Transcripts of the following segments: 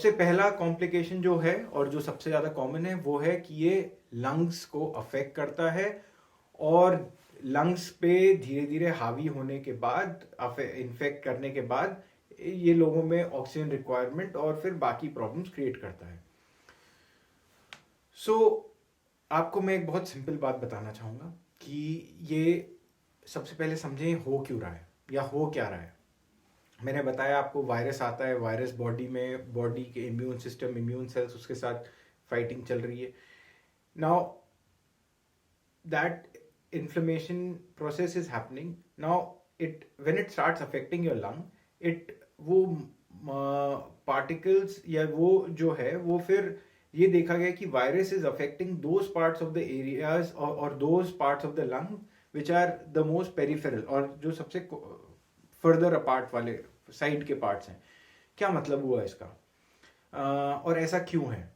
सबसे पहला कॉम्प्लिकेशन जो है और जो सबसे ज़्यादा कॉमन है वो है कि ये लंग्स को अफेक्ट करता है, और लंग्स पे धीरे धीरे हावी होने के बाद, इन्फेक्ट करने के बाद, ये लोगों में ऑक्सीजन रिक्वायरमेंट और फिर बाकी प्रॉब्लम्स क्रिएट करता है। सो आपको मैं एक बहुत सिंपल बात बताना चाहूँगा कि ये सबसे पहले समझें हो क्यों रहा है या हो क्या रहा है। मैंने बताया आपको वायरस आता है, वायरस बॉडी में, बॉडी के इम्यून सिस्टम, इम्यून सेल्स उसके साथ फाइटिंग चल रही है। Now that inflammation process is happening. Now when it starts affecting your lung, वो particles या वो जो है वो फिर ये देखा गया कि virus is affecting those parts of the areas और those parts of the lung which are the most peripheral, और जो सबसे फर्दर अपार्ट वाले साइड के पार्ट्स हैं। क्या मतलब हुआ इसका, और ऐसा क्यों है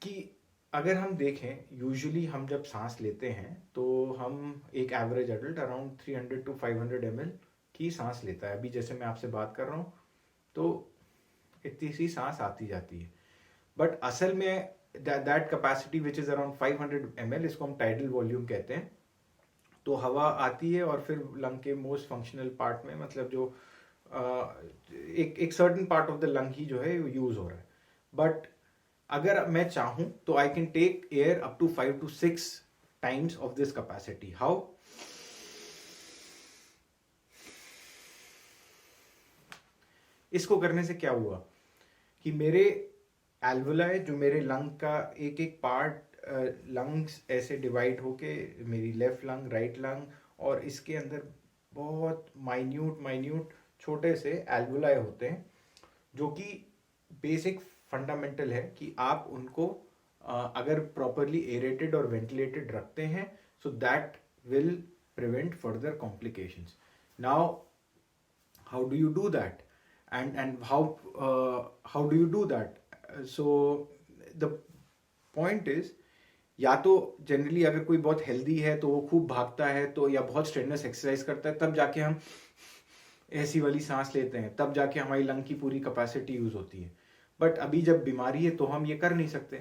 कि अगर हम देखें, यूजुअली हम जब सांस लेते हैं तो हम एक average adult around 300 to 500 ml की सांस लेता है। अभी जैसे मैं आपसे बात कर रहा हूँ तो इतनी सी सांस आती जाती है, बट असल में that capacity which is around 500 ml, इसको हम टाइडल वॉल्यूम कहते हैं। तो हवा आती है और फिर लंग के मोस्ट फंक्शनल पार्ट में, मतलब जो एक certain part of the lung ही जो है यूज हो रहा है। बट अगर मैं चाहूं तो I can take air up to 5 to 6 times of this capacity. How? इसको करने से क्या हुआ कि मेरे एल्वुलाई, जो मेरे लंग का एक एक पार्ट, लंग्स ऐसे डिवाइड होके मेरी लेफ्ट लंग, राइट लंग, और इसके अंदर बहुत माइन्यूट छोटे से एल्वुलाई होते हैं, जो कि बेसिक फंडामेंटल है कि आप उनको अगर प्रॉपरली एरेटेड और वेंटिलेटेड रखते हैं, so that will prevent further complications. Now how do you do that, and how do you do that? So the point is, या तो जनरली अगर कोई बहुत हेल्दी है तो वो खूब भागता है तो, या बहुत स्ट्रेनस एक्सरसाइज करता है, तब जाके हम ऐसी वाली सांस लेते हैं, तब जाके हमारी लंग की पूरी कैपेसिटी यूज होती है। बट अभी जब बीमारी है तो हम ये कर नहीं सकते,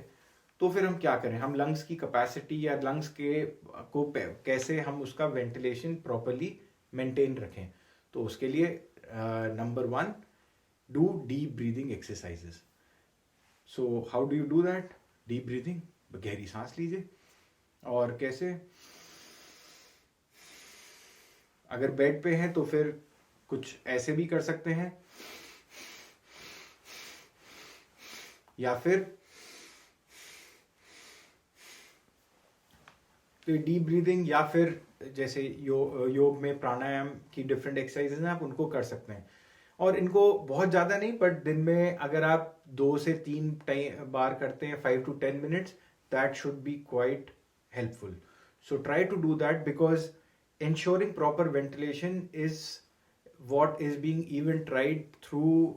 तो फिर हम क्या करें? हम लंग्स की कैपेसिटी या लंग्स के को कैसे हम उसका वेंटिलेशन प्रॉपरली मेंटेन रखें? तो उसके लिए number 1, do deep breathing exercises. So how do you do that? Deep breathing, गहरी सांस लीजिए। और कैसे? अगर बेड पे हैं तो फिर कुछ ऐसे भी कर सकते हैं, या फिर तो डीप ब्रीदिंग, या फिर जैसे योग में प्राणायाम की डिफरेंट एक्सरसाइजेज हैं, आप उनको कर सकते हैं। और इनको बहुत ज़्यादा नहीं, बट दिन में अगर आप 2 से 3 बार करते हैं, 5 to 10 minutes, that should be quite helpful. So try to do that, because ensuring proper ventilation is what is being even tried through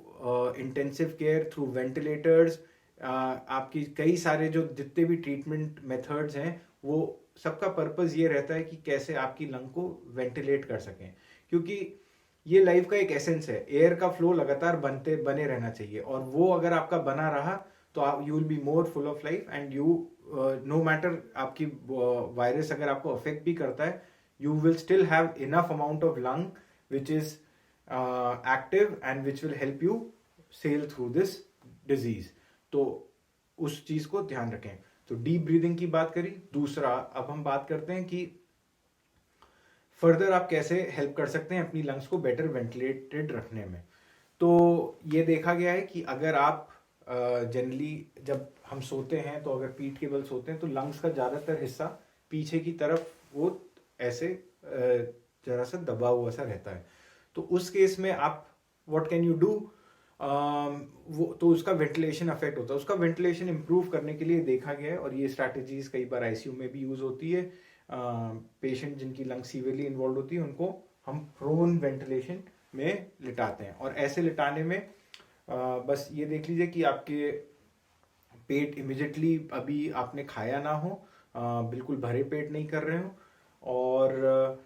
intensive care, through ventilators. आपकी कई सारे जो जितने भी ट्रीटमेंट मेथड्स हैं, वो सबका पर्पस ये रहता है कि कैसे आपकी लंग को वेंटिलेट कर सकें, क्योंकि ये लाइफ का एक एसेंस है। एयर का फ्लो लगातार बने रहना चाहिए, और वो अगर आपका बना रहा तो आप you will be more full of life, and you know matter आपकी वायरस अगर आपको अफेक्ट भी करता है, you will still have enough amount of lung which is active and which will help you sail through this disease. तो उस चीज को ध्यान रखें। तो डीप ब्रीदिंग की बात करी। दूसरा, अब हम बात करते हैं कि फर्दर आप कैसे हेल्प कर सकते हैं अपनी लंग्स को बेटर वेंटिलेटेड रखने में। तो ये देखा गया है कि अगर आप जनरली जब हम सोते हैं, तो अगर पीठ के बल सोते हैं, तो लंग्स का ज़्यादातर हिस्सा पीछे की तरफ वो ऐसे जरा सा दबा हुआ सा रहता है। तो उस केस में आप व्हाट कैन यू डू, वो तो उसका वेंटिलेशन अफेक्ट होता है। उसका वेंटिलेशन इंप्रूव करने के लिए देखा गया है, और ये स्ट्रैटेजीज कई बार आईसीयू में भी यूज होती है। पेशेंट जिनकी लंग सीवियरली इन्वॉल्व होती है, उनको हम प्रोन वेंटिलेशन में लिटाते हैं। और ऐसे लिटाने में बस ये देख लीजिए कि आपके पेट इमिजिएटली अभी आपने खाया ना हो, बिल्कुल भरे पेट नहीं कर रहे हो, और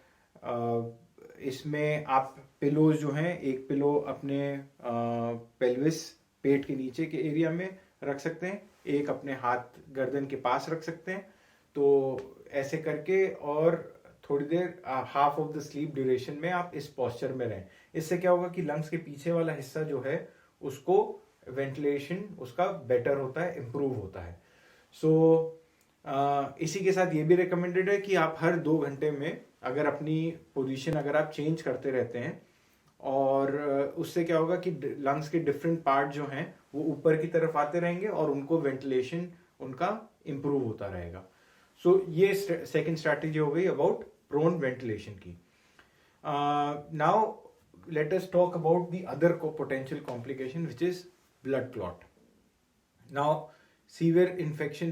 इसमें आप पिलोज जो हैं, एक पिलो अपने पेल्विस पेट के नीचे के एरिया में रख सकते हैं, एक अपने हाथ गर्दन के पास रख सकते हैं। तो ऐसे करके और थोड़ी देर half of the sleep duration में आप इस पोस्चर में रहें। इससे क्या होगा कि लंग्स के पीछे वाला हिस्सा जो है उसको वेंटिलेशन उसका बेटर होता है, इम्प्रूव होता है। सो इसी के साथ ये भी रिकमेंडेड है कि आप हर 2 घंटे में अगर अपनी पोजीशन अगर आप चेंज करते रहते हैं, और उससे क्या होगा कि लंग्स के डिफरेंट पार्ट जो हैं वो ऊपर की तरफ आते रहेंगे और उनको वेंटिलेशन उनका इम्प्रूव होता रहेगा। सो ये सेकंड स्ट्रैटेजी हो गई अबाउट प्रोन वेंटिलेशन की। Now let us talk about the other potential complication, which is blood clot. Now severe infection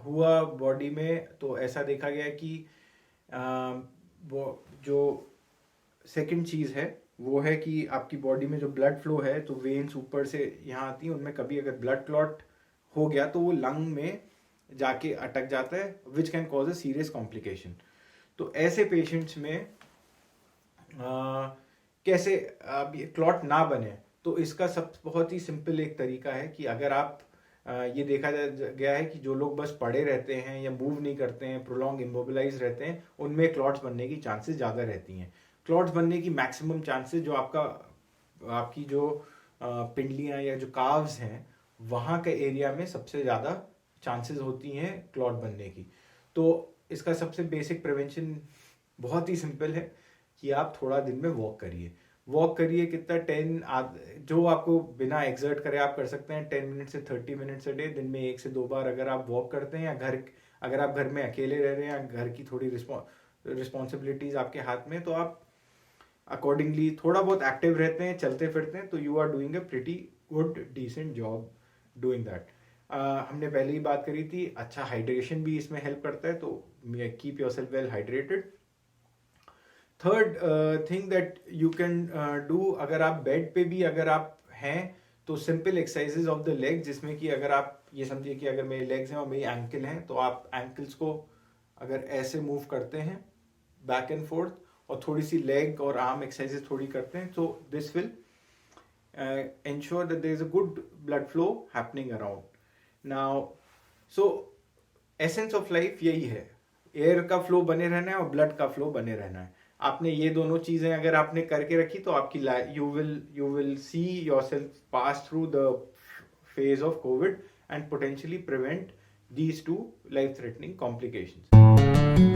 हुआ बॉडी में तो ऐसा देखा गया है कि वो जो सेकंड चीज़ है वो है कि आपकी बॉडी में जो ब्लड फ्लो है तो वेन्स ऊपर से यहाँ आती हैं, उनमें कभी अगर ब्लड क्लॉट हो गया तो वो लंग में जाके अटक जाता है, which can cause a serious complication. तो ऐसे पेशेंट्स में कैसे अब ये क्लॉट ना बने, तो इसका सब बहुत ही सिंपल एक तरीका है कि अगर आप ये देखा गया है कि जो लोग बस पड़े रहते हैं या मूव नहीं करते हैं, प्रोलॉन्ग इमोबिलाइज रहते हैं, उनमें क्लॉट्स बनने की चांसेस ज़्यादा रहती हैं। क्लॉट्स बनने की मैक्सिमम चांसेस जो आपकी जो पिंडलियाँ या जो काव्स हैं वहाँ के एरिया में सबसे ज़्यादा चांसेस होती हैं क्लॉट बनने की। तो इसका सबसे बेसिक प्रिवेंशन बहुत ही सिंपल है कि आप थोड़ा दिन में वॉक करिए कितना 10 जो आपको बिना एक्सर्ट करे आप कर सकते हैं 10 मिनट से 30 मिनट्स अ डे, दिन में 1 से 2 बार अगर आप वॉक करते हैं, या अगर आप घर में अकेले रह रहे हैं या घर की थोड़ी रिस्पॉन्सिबिलिटीज आपके हाथ में, तो आप अकॉर्डिंगली थोड़ा बहुत एक्टिव रहते हैं, चलते फिरते हैं, तो you are doing a pretty good decent job doing that. हमने पहले ही बात करी थी, अच्छा हाइड्रेशन भी इसमें हेल्प करता है, तो keep yourself well hydrated. Third thing that you can do, अगर आप बेड पे भी अगर आप हैं तो simple exercises of the leg, जिसमें कि अगर आप ये समझिए कि अगर मेरे लेग्स हैं और मेरी एंकल हैं, तो आप एंकल्स को अगर ऐसे मूव करते हैं बैक एंड फोर्थ और थोड़ी सी लेग और आर्म एक्सरसाइजेज थोड़ी करते हैं, तो this will ensure that there is a good blood flow happening around. Now, so essence of life यही है, एयर का फ्लो बने रहना है और ब्लड का फ्लो बने रहना है। आपने ये दोनों चीजें अगर आपने करके रखी तो आपकी you will see yourself pass through the phase of Covid and potentially prevent these 2 life threatening complications.